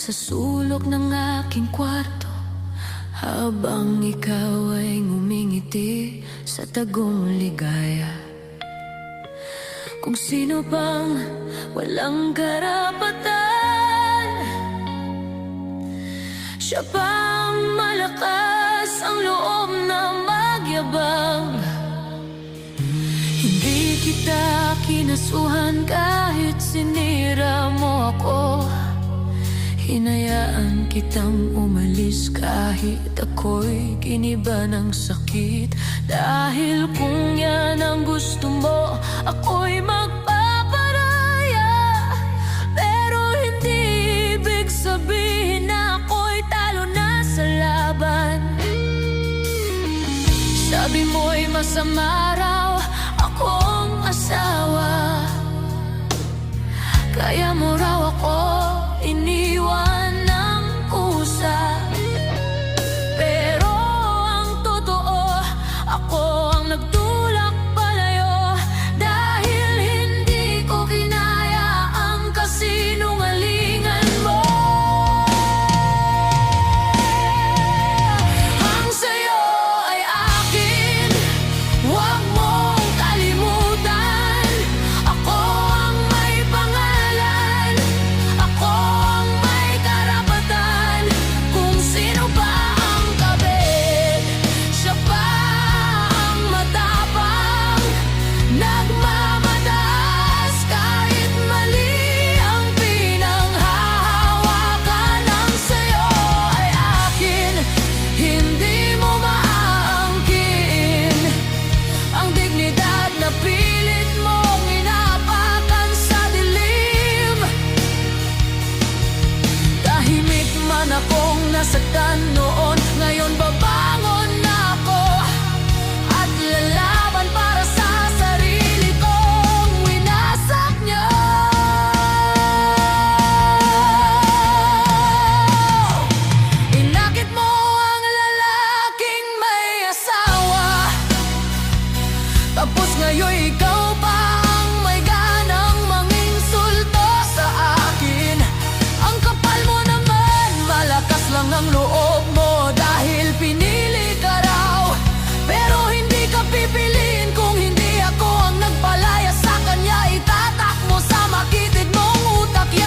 Sa sulok ng aking kwarto, habang ikaw ay ngumingiti sa tagong ligaya. Kung sino bang walang karapatan, siya pang malakas ang loob na magyabang. Hindi kita kinasuhan kahit sinira mo ako. Hinayaan kitang umalis kahit ako'y giniba ng sakit. Dahil kung yan ang gusto mo, ako'y magpaparaya. Pero hindi ibig sabihin na ako'y talo na sa laban. Sabi mo'y masama raw akong asawa, kaya mo raw ako iniwan ng kusa. Pero ang totoo, ako ang nagtulak palayo. Dahil hindi ko kinaya ang kasinungalingan mo. Ang sayo ay akin, huwag mong kalimutan. Ako ang may pangalan, ako ang may karapatan. Kung sino ba ang kabit, siya pa ang matapang. Nagmamataas kahit mali ang pinanghahawakan. Ang sayo ay akin, hindi mo maaangkin ang dignidad na pilit mong inapakan sa dilim. Tahimik man akong nasaktan,